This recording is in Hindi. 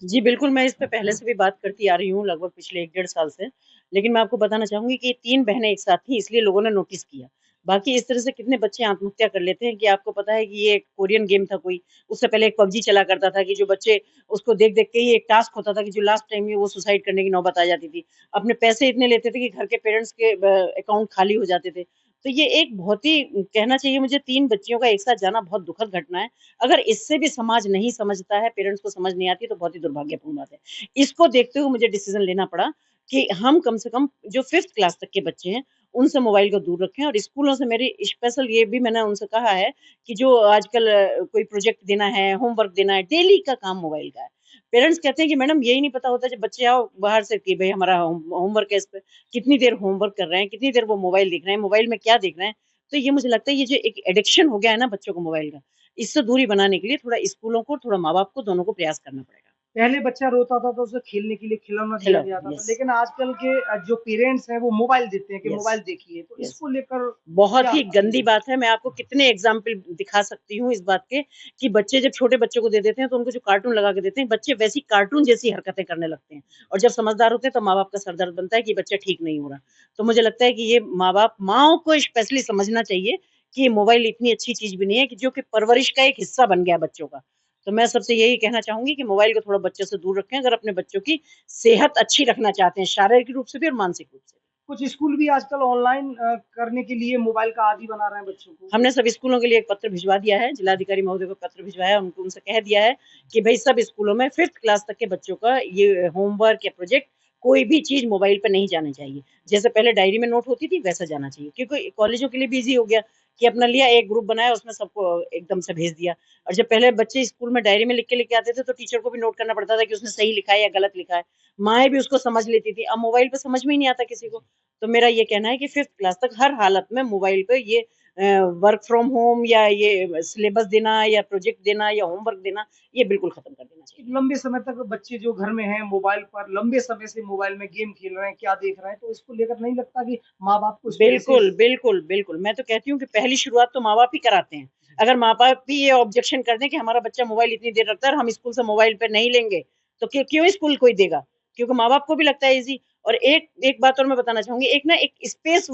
जी, बिल्कुल, मैं इस पे पहले से भी बात करती आ रही हूँ लगभग पिछले 1 डेढ़ साल से। लेकिन मैं आपको बताना चाहूँगी कि 3 बहनें एक साथ थीं इसलिए लोगों ने नोटिस किया। बाकी इस तरह से कितने बच्चे आत्महत्या कर लेते हैं कि आपको पता है कि ये एक कोरियन गेम था कोई, उससे पहले एक पबजी चला करता था कि जो बच्चे उसको देख-देख के ही एक टास्क होता था कि जो लास्ट टाइम में वो सुसाइड करने की नौबत आ जाती थी। अपने पैसे इतने लेते थे कि घर के पेरेंट्स के अकाउंट खाली हो जाते थे। तो ये एक बहुत ही कहना चाहिए मुझे 3 बच्चियों का एक साथ जाना बहुत दुखद घटना है। अगर इससे भी समाज नहीं समझता है, पेरेंट्स को समझ नहीं आती तो बहुत ही दुर्भाग्यपूर्ण बात है। इसको देखते हुए मुझे डिसीज़न लेना पड़ा कि हम कम से कम जो 5th क्लास तक के बच्चे हैं, उनसे मोबाइल को दूर रखें और स्कूलों से मेरी स्पेशल ये भी मैंने उनसे कहा है कि जो आजकल कोई प्रोजेक्ट देना है, होमवर्क देना है, डेली का काम मोबाइल का है। पेरेंट्स कहते हैं कि मैडम यही नहीं पता होता जब बच्चे आओ बाहर से कि भई हमारा होमवर्क है इस पे, कितनी देर होमवर्क कर रहे हैं, कितनी देर वो मोबाइल देख रहे हैं, मोबाइल में क्या देख रहे हैं। तो ये मुझे लगता है ये जो एक एडिक्शन हो गया है ना बच्चों को मोबाइल का, इससे दूरी बनाने के लिए थोड़ा स्कूलों को, थोड़ा माँ-बाप को दोनों को प्रयास करना पड़ेगा। पहले बच्चा रोता था तो उसे खेलने के लिए खिलौना दिया खिलौना, जाता था, यस, लेकिन आजकल के जो पेरेंट्स हैं वो मोबाइल देते हैं कि यस, मोबाइल देखिए, तो यस। इसको लेकर बहुत क्या ही गंदी कहेंगे? बात है, मैं आपको कितने एग्ज़ाम्पल दिखा सकती हूँ इस बात के कि बच्चे जब छोटे बच्चों को दे देते हैं, तो उनको जो कार्टून लगा के देते हैं, बच्चे वैसी कार्टून जैसी हरकतें करने लगते हैं और जब समझदार होते हैं, तो माँ-बाप का सर दर्द बनता है कि बच्चा ठीक नहीं हो रहा। तो मुझे लगता है कि ये माँ-बाप माँओं को स्पेशली समझना चाहिए कि ये मोबाइल इतनी अच्छी चीज़ भी नहीं है कि जो कि परवरिश का एक हिस्सा बन गया है बच्चों का। तो मैं सबसे यही कहना चाहूँगी कि मोबाइल को थोड़ा बच्चों से दूर रखें, अगर अपने बच्चों की सेहत अच्छी रखना चाहते हैं, शारीरिक रूप से भी और मानसिक रूप से भी। कुछ स्कूल भी आजकल ऑनलाइन करने के लिए मोबाइल का आदी बना रहे हैं बच्चों को। हमने सब स्कूलों के लिए एक पत्र भिजवा दिया है, जिलाधिकारी महोदय को पत्र भिजवाया, उनको उनसे कह दिया है कि भई सब स्कूलों में 5th क्लास तक के बच्चों का ये होमवर्क या प्रोजेक्ट कोई भी चीज़ मोबाइल पे नहीं जानी चाहिए। जैसे पहले डायरी में नोट होती थी, वैसा जाना चाहिए क्योंकि कॉलेजों के लिए भी ईज़ी हो गया कि अपना लिया, एक ग्रुप बनाया, उसमें सबको एकदम से भेज दिया और जब पहले बच्चे स्कूल में डायरी में लिख के लेके आते थे, तो टीचर को भी नोट करना पड़ता था कि उसने सही लिखा है या गलत लिखा है। माँएँ भी उसको समझ लेती थी, अब मोबाइल पे समझ में ही नहीं आता किसी को। तो मेरा ये कहना है कि 5th क्लास तक हर हालत में मोबाइल पे ये वर्क फ्रॉम होम या ये सिलेबस देना या प्रोजेक्ट देना या होमवर्क देना, ये बिल्कुल खत्म कर देना चाहिए। लंबे समय तक बच्चे जो घर में हैं मोबाइल पर लंबे समय से मोबाइल में गेम खेल रहे हैं, क्या देख रहे हैं, तो इसको लेकर नहीं लगता कि माँ-बाप को इस पे बिल्कुल, विशेष बिल्कुल, बिल्कुल। मैं तो कहती हूँ कि पहली शुरुआत तो माँ-बाप ही कराते हैं। अगर माँ-बाप भी ये ऑब्जेक्शन कर दें कि हमारा बच्चा मोबाइल इतनी देर रखता है और हम स्कूल से मोबाइल पे नहीं लेंगे, तो क्यों स्कूल कोई देगा? क्योंकि माँ-बाप को भी लगता है ईज़ी और एक एक बात और मैं बताना चाहूँगी, एक ना एक स्पेस